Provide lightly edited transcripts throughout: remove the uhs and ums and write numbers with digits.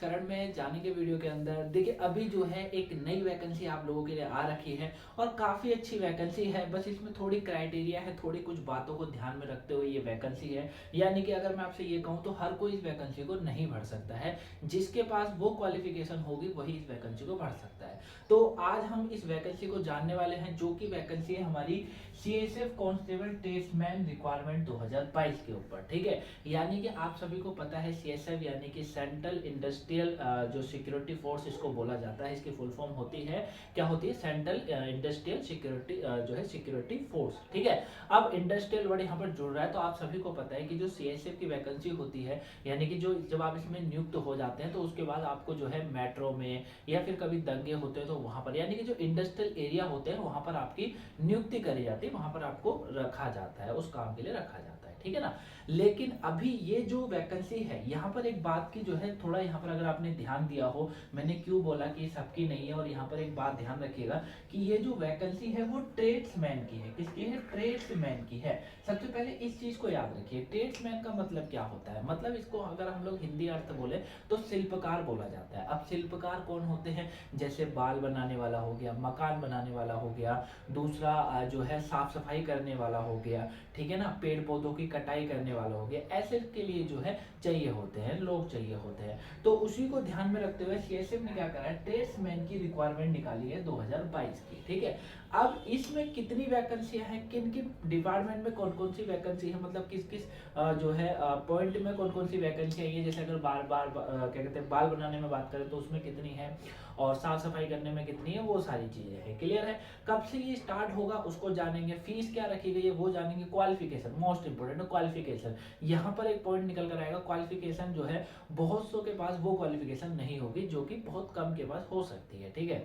संस्करण में जाने के वीडियो के अंदर देखिए अभी जो है एक नई वैकेंसी आप लोगों के लिए आ रखी है और काफ़ी अच्छी वैकेंसी है। बस इसमें थोड़ी क्राइटेरिया है, थोड़ी कुछ बातों को ध्यान में रखते हुए ये वैकेंसी है। यानी कि अगर मैं आपसे ये कहूँ तो हर कोई इस वैकेंसी को नहीं भर सकता है। जिसके पास वो क्वालिफिकेशन होगी वही इस वैकेंसी को भर सकता है। तो आज हम इस वैकेंसी को जानने वाले हैं, जो कि वैकेंसी है हमारी सीएसएफ कांस्टेबल ट्रेड्समैन रिक्वायरमेंट 2022 के ऊपर। ठीक है, यानी कि आप सभी को पता है सीएसएफ यानी कि सेंट्रल इंडस्ट्रियल जो सिक्योरिटी फोर्स इसको बोला जाता है। इसकी फुल फॉर्म होती है, क्या होती है? सेंट्रल इंडस्ट्रियल सिक्योरिटी जो है सिक्योरिटी फोर्स। ठीक है, अब इंडस्ट्रियल वर्ड यहाँ पर जुड़ रहा है तो आप सभी को पता है कि जो सीएसएफ की वैकेंसी होती है, यानी कि जो जब आप इसमें नियुक्त हो जाते हैं तो उसके बाद आपको जो है मेट्रो में या फिर कभी दंगे होते हैं तो वहां पर, यानी कि जो इंडस्ट्रियल एरिया होते हैं वहां पर आपकी नियुक्ति करी जाती है, वहां पर आपको रखा जाता है, उस काम के लिए रखा जाता है। ठीक है ना। लेकिन अभी ये जो वैकेंसी है यहाँ पर एक बात की जो है, थोड़ा यहाँ पर अगर आपने ध्यान दिया हो, मैंने क्यों बोला कि सबकी नहीं है, और यहाँ पर एक बात ध्यान रखिएगा कि ये जो वैकेंसी है वो ट्रेड्समैन की है। किसकी है? ट्रेड्समैन की है। सबसे पहले इस चीज को याद रखिए, ट्रेड्समैन का मतलब क्या होता है? मतलब इसको अगर हम लोग हिंदी अर्थ बोले तो शिल्पकार बोला जाता है। अब शिल्पकार कौन होते हैं? जैसे बाल बनाने वाला हो गया, मकान बनाने वाला हो गया, दूसरा जो है साफ सफाई करने वाला हो गया, ठीक है ना, पेड़ पौधों की कटाई करने वाला हो गया, ऐसे के लिए जो है चाहिए होते हैं, लोग चाहिए होते हैं। तो उसी को ध्यान में रखते हुए सीएसएफ ने क्या करा है, ट्रेड्समैन की रिक्वायरमेंट निकाली है 2022 की। ठीक है, अब इसमें कितनी वैकेंसियां हैं, किन किन डिपार्टमेंट में कौन कौन सी वैकेंसी है, मतलब किस किस जो है पॉइंट में कौन कौन सी वैकेंसी है। ये जैसे अगर बार बार क्या कहते हैं बाल बनाने में बात करें तो उसमें कितनी है, और साफ सफाई करने में कितनी है, वो सारी चीजें हैं। क्लियर है? कब से ये स्टार्ट होगा उसको जानेंगे, फीस क्या रखी गई है वो जानेंगे, क्वालिफिकेशन मोस्ट इंपोर्टेंट है। क्वालिफिकेशन यहाँ पर एक पॉइंट निकल कर आएगा, क्वालिफिकेशन जो है बहुत सौ के पास वो क्वालिफिकेशन नहीं होगी जो कि बहुत कम के पास हो सकती है। ठीक है,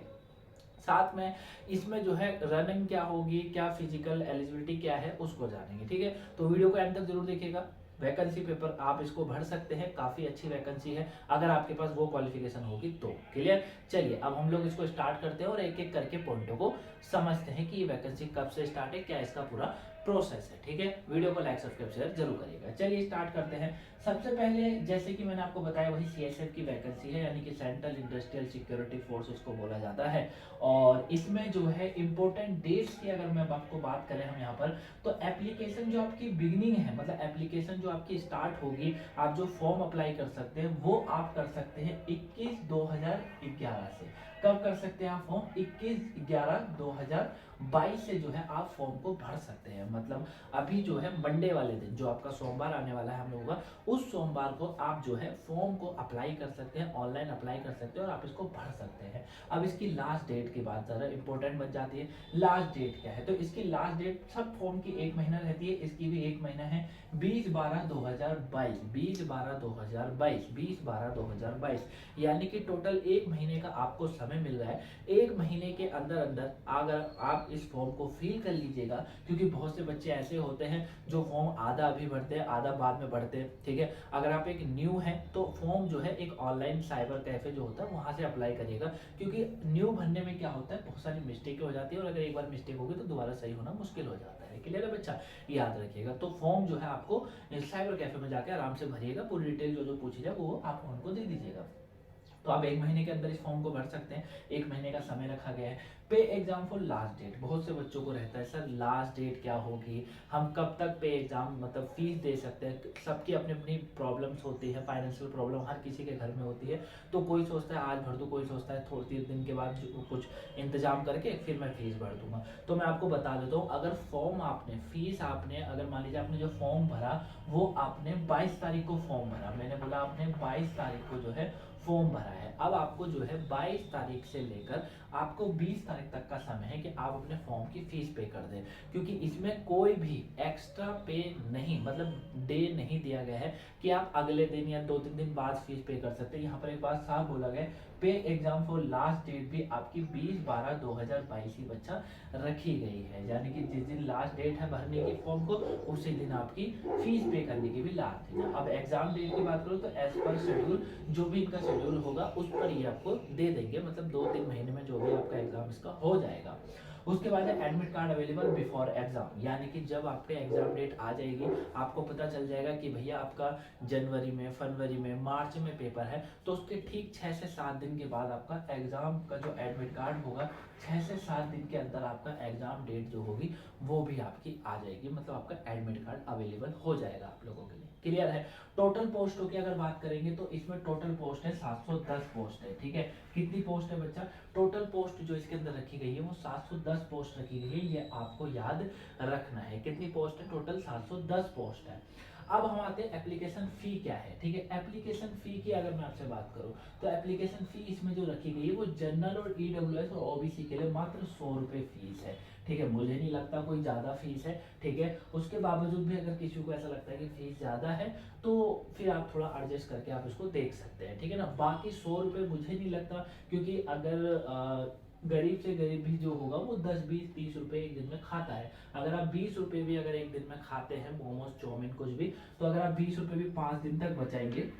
साथ में इसमें जो है रनिंग क्या होगी, क्या फिजिकल एलिजिबिलिटी क्या है, उसको जानेंगे। ठीक है, तो वीडियो को एंड तक जरूर देखिएगा। वैकेंसी पेपर आप इसको भर सकते हैं, काफी अच्छी वैकेंसी है अगर आपके पास वो क्वालिफिकेशन होगी तो। क्लियर? चलिए अब हम लोग इसको स्टार्ट करते हैं और एक एक करके पॉइंटों को समझते हैं कि ये वैकेंसी कब से स्टार्ट है, क्या इसका पूरा प्रोसेस है। ठीक है, वीडियो को लाइक सब्सक्राइब शेयर जरूर करिएगा। चलिए स्टार्ट करते हैं। सबसे पहले जैसे कि मैंने आपको बताया वही सीएसएफ की वैकेंसी है, यानी कि सेंट्रल इंडस्ट्रियल सिक्योरिटी फोर्स इसको बोला जाता है। और इसमें जो है इंपॉर्टेंट डेट्स की अगर मैं आपको बात करें हम यहाँ पर, तो एप्लीकेशन जो आपकी बिगिनिंग है, मतलब एप्लीकेशन जो आपकी स्टार्ट होगी, आप जो फॉर्म अप्लाई कर सकते हैं वो आप कर सकते हैं 21/2011 से। कब कर सकते हैं आप फॉर्म? 21/11/2022 से जो है आप फॉर्म को भर सकते हैं। मतलब अभी जो है मंडे वाले दिन, जो आपका सोमवार आने वाला है हम लोगों का, उस सोमवार को आप जो है फॉर्म को अप्लाई कर सकते हैं, ऑनलाइन अप्लाई कर सकते हैं और आप इसको भर सकते हैं। अब इसकी लास्ट डेट की बात ज़रा इंपॉर्टेंट बन जाती है। लास्ट डेट क्या है? तो इसकी लास्ट डेट सब फॉर्म की 1 महीना रहती है, इसकी भी 1 महीना है, 20/12/2022। 20/12/2022, 20/12/2022, यानी कि टोटल 1 महीने का आपको समय मिल रहा है। 1 महीने के अंदर अंदर अगर आप इस फॉर्म को फिल कर लीजिएगा, क्योंकि बहुत से बच्चे ऐसे होते हैं जो फॉर्म आधा अभी भरते हैं, आधा बाद में भरते हैं। ठीक है, अगर आप एक न्यू हैं तो फॉर्म जो है एक ऑनलाइन साइबर कैफे जो होता है वहां से अप्लाई करिएगा, क्योंकि न्यू भरने में क्या होता है, बहुत सारी मिस्टेक हो जाती है और अगर एक बार मिस्टेक होगी तो दोबारा सही होना मुश्किल हो जाता है। क्लियर है बच्चा? याद रखिएगा। तो फॉर्म जो है आपको साइबर कैफे में जाकर आराम से भरिएगा, पूरी डिटेल जो जो पूछी जाए वो आप उनको दे दीजिएगा। तो आप 1 महीने के अंदर इस फॉर्म को भर सकते हैं। 1 महीने का समय रखा गया है। पे एग्जाम फॉर लास्ट डेट, बहुत से बच्चों को रहता है सर लास्ट डेट क्या होगी, हम कब तक पे एग्जाम मतलब फीस दे सकते हैं। सबकी अपनी अपनी प्रॉब्लम्स होती है, फाइनेंशियल प्रॉब्लम हर किसी के घर में होती है। तो कोई सोचता है आज भर दूं, कोई सोचता है थोड़ी 3 दिन के बाद कुछ इंतजाम करके फिर मैं फीस भर दूंगा। तो मैं आपको बता देता हूँ, अगर फॉर्म आपने फीस आपने अगर मान लीजिए आपने जो फॉर्म भरा वो आपने 22 तारीख को फॉर्म भरा, मैंने बोला आपने 22 तारीख को जो है फॉर्म भरा है। अब आपको जो है 22 तारीख से लेकर आपको 20 तारीख तक का समय है कि आप अपने फॉर्म की फीस पे कर दें, क्योंकि इसमें कोई भी एक्स्ट्रा पे नहीं, मतलब डे नहीं दिया गया है कि आप अगले दिन या 2-3 दिन बाद फीस पे कर सकते हैं। यहाँ पर एक बात साफ बोला गया, पे एग्जाम फॉर लास्ट डेट भी आपकी 20/12/2022 ही बच्चा रखी गई है, यानी कि जिस दिन लास्ट डेट है भरने की फॉर्म को उसी दिन आपकी फीस पे करने की भी लास्ट दिन है। अब एग्जाम डेट की बात करो तो एज पर शेड्यूल जो भी इनका शेड्यूल होगा उस पर ये आपको दे देंगे, मतलब 2-3 महीने में जो भी आपका एग्जाम इसका हो जाएगा। उसके बाद है admit card available before exam, यानी कि जब आपके एग्जाम डेट आ जाएगी आपको पता चल जाएगा कि भैया आपका जनवरी में, फरवरी में, मार्च में पेपर है, तो उसके ठीक 6 से 7 दिन के बाद आपका एग्जाम का जो एडमिट कार्ड होगा 6 से 7 दिन के अंदर आपका एग्जाम डेट जो होगी वो भी आपकी आ जाएगी, मतलब आपका एडमिट कार्ड अवेलेबल हो जाएगा आप लोगों के लिए। क्लियर है। टोटल पोस्टों की अगर बात करेंगे तो इसमें टोटल पोस्ट है 710 पोस्ट है। ठीक है, कितनी पोस्ट है बच्चा? टोटल पोस्ट जो इसके अंदर रखी गई है वो 710 पोस्ट रखी गई है, ये आपको याद रखना है। कितनी पोस्ट है? टोटल 710 पोस्ट है। अब हम आते हैं एप्लीकेशन फी क्या है। ठीक है, एप्लीकेशन फी की अगर मैं आपसे बात करूं तो एप्लीकेशन फी इसमें जो रखी गई है वो जनरल और ईडब्ल्यूएस और ओबीसी के लिए मात्र 100 रुपए फीस है। ठीक है, मुझे नहीं लगता कोई ज्यादा फीस है। ठीक है, उसके बावजूद भी अगर किसी को ऐसा लगता है कि फीस ज्यादा है तो फिर आप थोड़ा एडजस्ट करके आप इसको देख सकते हैं। ठीक है ना, बाकी 100 रुपए मुझे नहीं लगता, क्योंकि अगर गरीब से गरीब भी जो होगा वो 10, 20, 30 रुपए एक दिन में खाता है। अगर आप 20 रुपए भी अगर एक दिन में खाते हैं मोमोज, चाउमीन, कुछ भी, तो अगर आप 20 रुपए भी 5 दिन तक बचाएंगे,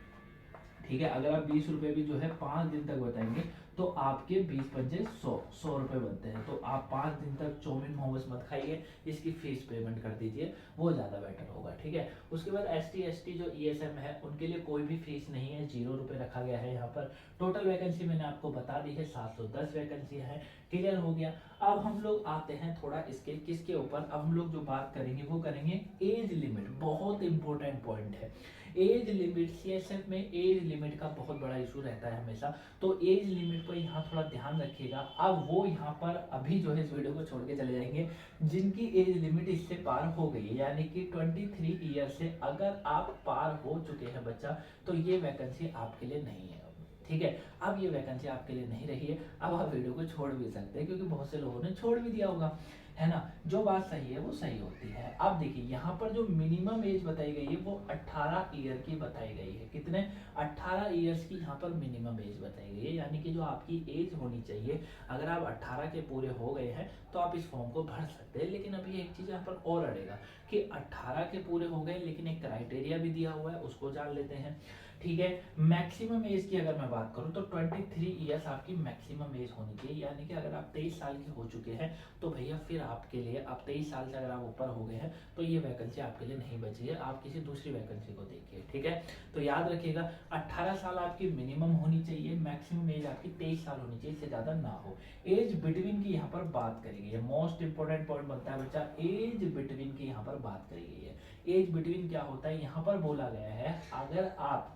ठीक है, अगर आप 20 रुपए भी जो है 5 दिन तक बताएंगे तो आपके 20 पंजे 100 रुपए बनते हैं। तो आप 5 दिन तक चाउमीन मोमोज मत खाइए, इसकी फीस पेमेंट कर दीजिए, वो ज़्यादा बेटर होगा। ठीक है, उसके बाद ST ST जो ESM है उनके लिए कोई भी फीस नहीं है, 0 रुपए रखा गया है यहाँ पर। टोटल वैकेंसी मैंने आपको बता दी है, 710 वैकेंसी है। क्लियर हो गया। अब हम लोग आते हैं थोड़ा इसके किसके ऊपर, अब हम लोग जो बात करेंगे वो करेंगे एज लिमिट। बहुत इंपॉर्टेंट पॉइंट है एज लिमिट। CSF में एज लिमिट का बहुत बड़ा इशू रहता है हमेशा, तो एज लिमिट पर यहाँ थोड़ा ध्यान रखिएगा। अब वो यहाँ पर अभी जो है इस वीडियो को छोड़ के चले जाएंगे जिनकी एज लिमिट इससे पार हो गई है, यानी कि 23 ईयर से अगर आप पार हो चुके हैं बच्चा, तो ये वैकेंसी आपके लिए नहीं है। ठीक है, अब ये वैकेंसी आपके लिए नहीं रही है, अब आप वीडियो को छोड़ भी सकते हैं, क्योंकि बहुत से लोगों ने छोड़ भी दिया होगा, है ना। जो बात सही है वो सही होती है। अब देखिए यहाँ पर जो मिनिमम एज बताई गई है वो 18 ईयर की बताई गई है। कितने? 18 ईयर्स की यहाँ पर मिनिमम एज बताई गई है, यानी कि जो आपकी एज होनी चाहिए, अगर आप 18 के पूरे हो गए हैं तो आप इस फॉर्म को भर सकते हैं। लेकिन अभी एक चीज यहाँ पर और अड़ेगा कि 18 के पूरे हो गए, लेकिन एक क्राइटेरिया भी दिया हुआ है, उसको जान लेते हैं। ठीक है, मैक्सिमम एज की अगर मैं बात करूं तो 23 ईयर्स आपकी मैक्सिमम एज होनी चाहिए, यानी कि अगर आप 23 साल के हो चुके हैं तो भैया फिर आपके लिए, आप 23 साल से अगर आप ऊपर हो गए हैं तो ये वैकेंसी आपके लिए नहीं बची है, आप किसी दूसरी वैकेंसी को देखिए। ठीक है, तो याद रखिएगा 18 साल आपकी मिनिमम होनी चाहिए, मैक्सिमम एज आपकी 23 साल होनी चाहिए, इससे ज्यादा ना हो। एज बिटवीन की यहाँ पर बात करी गई है, मोस्ट इंपोर्टेंट पॉइंट बनता है बच्चा, एज बिटवीन की यहाँ पर बात करी गई है। एज बिटवीन क्या होता है? यहाँ पर बोला गया है अगर आप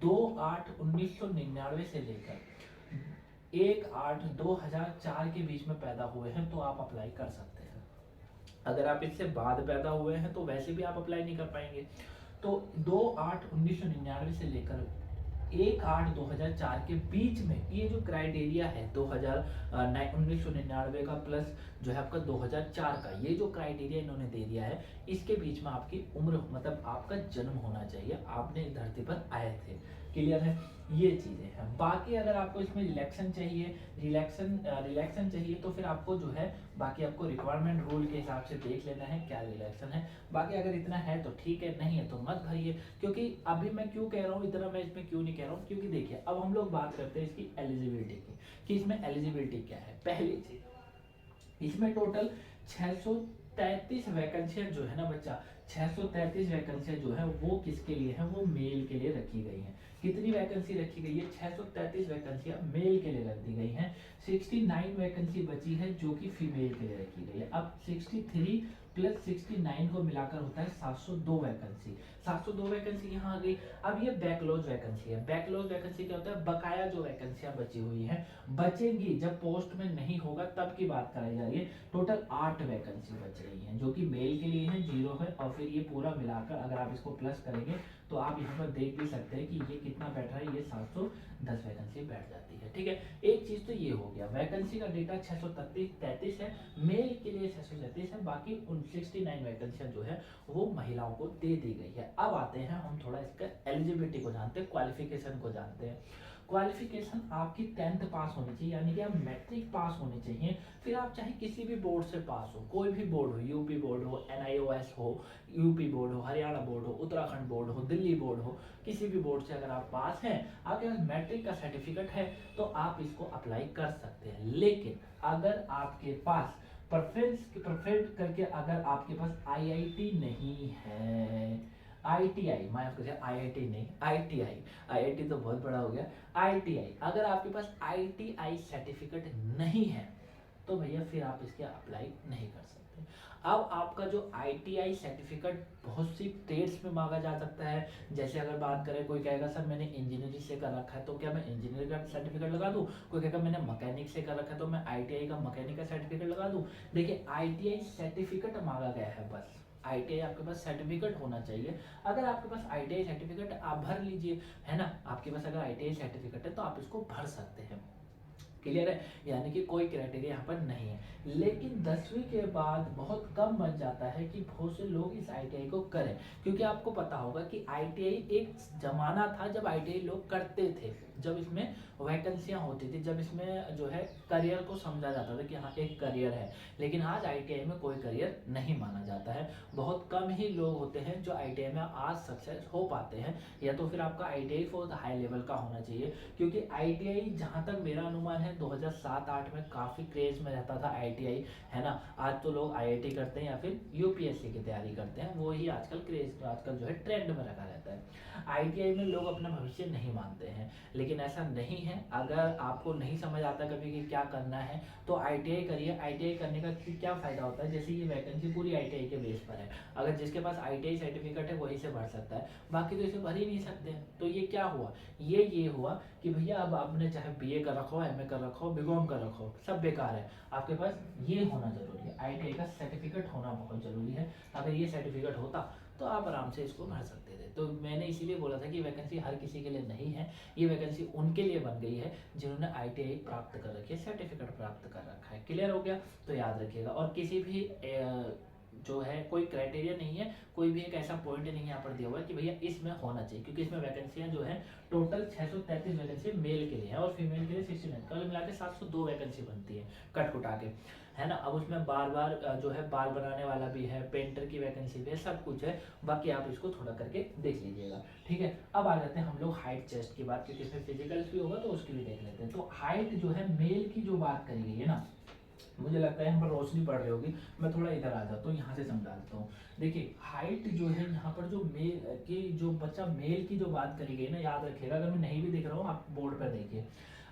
2/8/1999 से लेकर 1/8/2004 के बीच में पैदा हुए हैं तो आप अप्लाई कर सकते हैं। अगर आप इससे बाद पैदा हुए हैं तो वैसे भी आप अप्लाई नहीं कर पाएंगे। तो 2/8/1999 से लेकर 1/8/2004 के बीच में ये जो क्राइटेरिया है 1999 का प्लस जो है आपका 2004 का, ये जो क्राइटेरिया इन्होंने दे दिया है, इसके बीच में आपकी उम्र, मतलब आपका जन्म होना चाहिए, आपने इस धरती पर आए थे। क्लियर है, ये चीजें हैं। बाकी अगर आपको इसमें रिलैक्शन चाहिए, रिलैक्शन चाहिए तो फिर आपको जो है बाकी आपको रिक्वायरमेंट रूल के हिसाब से देख लेना है क्या रिलैक्शन है। बाकी अगर इतना है तो ठीक है, नहीं है तो मत भरिए। क्योंकि अभी मैं क्यों कह रहा हूँ इतना, मैं इसमें क्यों नहीं कह रहा हूँ, क्योंकि देखिए अब हम लोग बात करते हैं इसकी एलिजिबिलिटी की, कि इसमें एलिजिबिलिटी क्या है। पहली चीज, इसमें टोटल 633 वैकेंसियां जो है ना बच्चा, 633 वैकेंसियां जो है वो किसके लिए है? वो मेल के लिए रखी गई हैं। कितनी वैकेंसी रखी गई है? 633 वैकेंसियां मेल के लिए रख दी गई हैं। 69 वैकेंसी बची है जो कि फीमेल के लिए रखी गई है। अब 63 प्लस 69 को मिलाकर होता है 702 वैकेंसी। 702 वैकेंसी यहाँ आ गई। अब ये बैकलॉग वैकेंसी है। बैकलॉग वैकेंसी क्या होता है? बकाया जो वैकेंसियां बची हुई हैं, बचेंगी जब पोस्ट में नहीं होगा तब की बात कराई जा रही है। टोटल 8 वैकेंसी बच रही हैं जो कि मेल के लिए है, 0 है, और फिर ये पूरा मिलाकर अगर आप इसको प्लस करेंगे तो आप यहाँ पर देख भी सकते हैं कि ये कितना बैठ रहा है, ये 710 वैकेंसी बैठ जाती है। ठीक है, एक चीज तो ये हो गया, वैकेंसी का डेटा 633 है, मेल के लिए 637 है, बाकी 69 वैकेंसियां जो है वो महिलाओं को दे दी गई है। अब आते हैं हम थोड़ा इसका एलिजिबिलिटी को जानते हैं, क्वालिफिकेशन को जानते हैं। क्वालिफिकेशन आपकी 10th पास होनी चाहिए, यानी कि आप मैट्रिक पास होने चाहिए। फिर आप चाहे किसी भी बोर्ड से पास हो, कोई भी बोर्ड हो, यूपी बोर्ड हो, NIOS हो, यूपी बोर्ड हो, हरियाणा बोर्ड हो, उत्तराखंड बोर्ड हो, दिल्ली बोर्ड हो, किसी भी बोर्ड से अगर आप पास हैं, आपके पास मैट्रिक का सर्टिफिकेट है तो आप इसको अप्लाई कर सकते हैं। लेकिन अगर आपके पास प्रेफरेंस करके अगर आपके पास आईआईटी नहीं है, आईटीआई, माफ कीजिए आईआईटी नहीं, आईटीआई, आईआईटी तो बहुत बड़ा हो गया, आईटीआई, अगर आपके पास आईटीआई सर्टिफिकेट नहीं है तो भैया फिर आप इसके अप्लाई नहीं कर सकते। अब आपका जो आईटीआई सर्टिफिकेट बहुत सी ट्रेड्स में मांगा जा सकता है। जैसे अगर बात करें, कोई कहेगा सर मैंने इंजीनियरिंग से कर रखा है तो क्या मैं इंजीनियरिंग का सर्टिफिकेट लगा दूं, कोई कहेगा मैंने मैकेनिक से कर रखा है तो मैं आईटीआई का मैकेनिक का सर्टिफिकेट लगा दूं। देखिए आईटीआई सर्टिफिकेट मांगा गया है, बस आईटीआई आपके पास सर्टिफिकेट होना चाहिए। अगर आपके पास आईटीआई सर्टिफिकेट आप भर लीजिए, है ना, आपके पास अगर आईटीआई सर्टिफिकेट है तो आप इसको भर सकते हैं। क्लियर है, यानी कि कोई क्राइटेरिया यहाँ पर नहीं है। लेकिन 10वीं के बाद बहुत कम बन जाता है कि बहुत से लोग इस आईटीआई को करें, क्योंकि आपको पता होगा कि आईटीआई एक जमाना था जब आईटीआई लोग करते थे, जब इसमें वैकेंसियां होती थी, जब इसमें जो है करियर को समझा जाता था कि हाँ एक करियर है। लेकिन आज आईटीआई में कोई करियर नहीं माना जाता है। बहुत कम ही लोग होते हैं जो आईटीआई में आज सक्सेस हो पाते हैं, या तो फिर आपका आईटीआई बहुत हाई लेवल का होना चाहिए, क्योंकि आईटीआई जहाँ तक मेरा अनुमान है 2007-8 में काफ़ी क्रेज में रहता था आईटीआई, है ना। आज तो लोग आईआईटी करते हैं या फिर यूपीएससी की तैयारी करते हैं, वो ही आजकल क्रेज, आजकल जो है ट्रेंड में रखा रहता है। आईटीआई में लोग अपना भविष्य नहीं मानते हैं, लेकिन ऐसा नहीं है। अगर आपको नहीं समझ आता कभी कि क्या करना है तो आईटीआई करिए। आईटीआई करने का क्या फायदा होता है, जैसे ये वैकेंसी पूरी आईटीआई के बेस पर है, अगर जिसके पास आईटीआई सर्टिफिकेट है वही से भर सकता है, बाकी तो इसे भर ही नहीं सकते। तो ये क्या हुआ, ये हुआ कि भैया अब आपने चाहे बीए कर रखो, एमए कर रखो, बीकॉम कर रखो, सब बेकार है। आपके पास ये होना जरूरी है, आईटीआई का सर्टिफिकेट होना बहुत जरूरी है। अगर ये सर्टिफिकेट होता तो आप आराम से इसको भर सकते थे। तो मैंने इसीलिए बोला था कि वैकेंसी हर किसी के लिए नहीं है, ये वैकेंसी उनके लिए बन गई है जिन्होंने आईटीआई प्राप्त कर रखी है, सर्टिफिकेट प्राप्त कर रखा है। क्लियर हो गया, तो याद रखिएगा। और किसी भी जो है कोई क्राइटेरिया नहीं है, कोई भी एक ऐसा पॉइंट नहीं यहाँ पर दिया हुआ है कि भैया इसमें होना चाहिए, क्योंकि इसमें वैकेंसियां जो है टोटल 633 वैकेंसी मेल के लिए है और फीमेल के लिए 69, कल मिला के 702 वैकेंसी बनती है कट कुटा के, है ना। अब उसमें बार बार जो है बाल बनाने वाला भी है, पेंटर की वैकेंसी भी है, सब कुछ है। बाकी आप इसको थोड़ा करके देख लीजिएगा, ठीक है। अब आ जाते हैं हम लोग हाइट चेस्ट की बात, क्योंकि इसमें फिजिकल्स भी होगा तो उसकी भी देख लेते हैं। तो हाइट जो है मेल की जो बात करी गई है ना, मुझे लगता है यहाँ पर रोशनी पड़ रही होगी, मैं थोड़ा इधर आ जाता हूँ, यहाँ से समझा देता हूँ। देखिए हाइट जो है यहाँ पर जो मेल की जो बच्चा मेल की जो बात करी गई ना, याद रखिएगा, अगर मैं नहीं भी दिख रहा हूँ आप बोर्ड पर देखिए,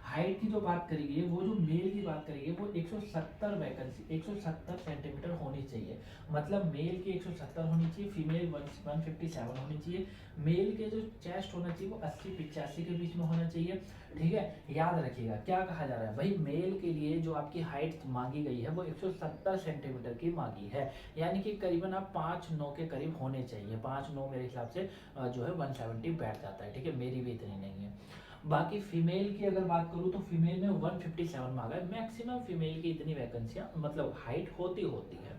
हाइट की जो बात करी गई है, वो जो मेल की बात करी गई है वो 170 वैकेंसी 170 सेंटीमीटर होनी चाहिए। मतलब मेल की 170 होनी चाहिए, फीमेल 157 होनी चाहिए। मेल के जो चेस्ट होना चाहिए वो 80-85 के बीच में होना चाहिए, ठीक है। याद रखिएगा क्या कहा जा रहा है भाई, मेल के लिए जो आपकी हाइट मांगी गई है वो 170 सेंटीमीटर की मांगी है, यानी कि करीबन आप 5'9" के करीब होने चाहिए। 5'9" मेरे हिसाब से जो है 170 बैठ जाता है, ठीक है, मेरी भी इतनी नहीं है। बाकी फीमेल की अगर बात करूँ तो फीमेल में 157 मांगा है, मैक्सिमम फीमेल की इतनी वैकेंसियां मतलब हाइट होती है।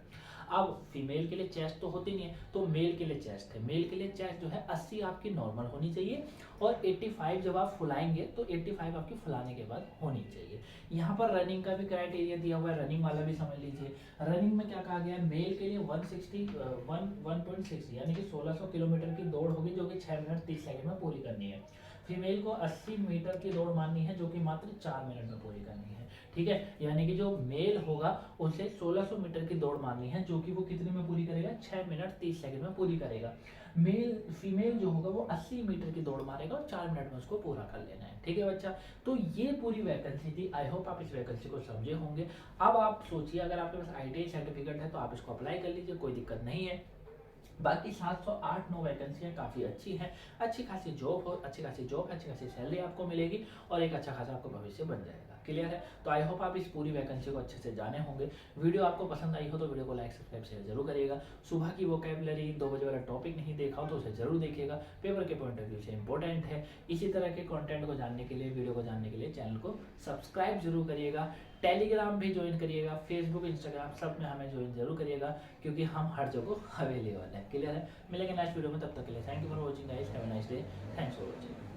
अब फीमेल के लिए चेस्ट तो होती नहीं है, तो मेल के लिए चेस्ट है। मेल के लिए चेस्ट जो है 80 आपकी नॉर्मल होनी चाहिए और 85 जब आप फुलाएंगे तो 85 आपकी फुलाने के बाद होनी चाहिए। यहाँ पर रनिंग का भी क्राइटेरिया दिया हुआ है, रनिंग वाला भी समझ लीजिए। रनिंग में क्या कहा गया है, मेल के लिए 1.60 यानी कि 1600 किलोमीटर की दौड़ होगी, जो कि 6 मिनट 30 सेकंड में पूरी करनी है। फीमेल को 80 मीटर की दौड़ मारनी है, जो कि मात्र 4 मिनट में पूरी करनी है, ठीक है। यानी कि जो मेल होगा उसे 1600 मीटर की दौड़ मारनी है, जो कि वो कितने में पूरी करेगा, 6 मिनट 30 सेकंड में पूरी करेगा। फीमेल जो होगा वो 80 मीटर की दौड़ मारेगा और 4 मिनट में उसको पूरा कर लेना है, ठीक है बच्चा। तो ये पूरी वैकेंसी थी, आई होप आप इस वैकेंसी को समझे होंगे। अब आप सोचिए, अगर आपके पास आईटीआई सर्टिफिकेट है तो आप इसको अप्लाई कर लीजिए, कोई दिक्कत नहीं है। बाकी 708-9 वैकेंसियाँ काफ़ी अच्छी हैं, अच्छी खासी जॉब है, अच्छी खासी सैलरी आपको मिलेगी और एक अच्छा खासा आपको भविष्य बन जाएगा। क्लियर है, तो आई होप आप इस पूरी वैकेंसी को अच्छे से जाने होंगे। वीडियो आपको पसंद आई हो तो वीडियो को लाइक सब्सक्राइब शेयर जरूर करिएगा। सुबह की वोकैबुलरी 2 बजे वाला टॉपिक नहीं देखा हो तो उसे जरूर देखिएगा, पेपर के पॉइंट ऑफ व्यू से इंपॉर्टेंट है। इसी तरह के कंटेंट को जानने के लिए, वीडियो को जानने के लिए चैनल को सब्सक्राइब जरूर करिएगा। टेलीग्राम भी ज्वाइन करिएगा, फेसबुक इंस्टाग्राम सब में हमें ज्वाइन जरूर करिएगा, क्योंकि हम हर जगह अवेलेबल है। क्लियर है, मिलेंगे नेक्स्ट वीडियो में, तब तक के लिए thank you for watching guys, have a nice day, thanks for watching.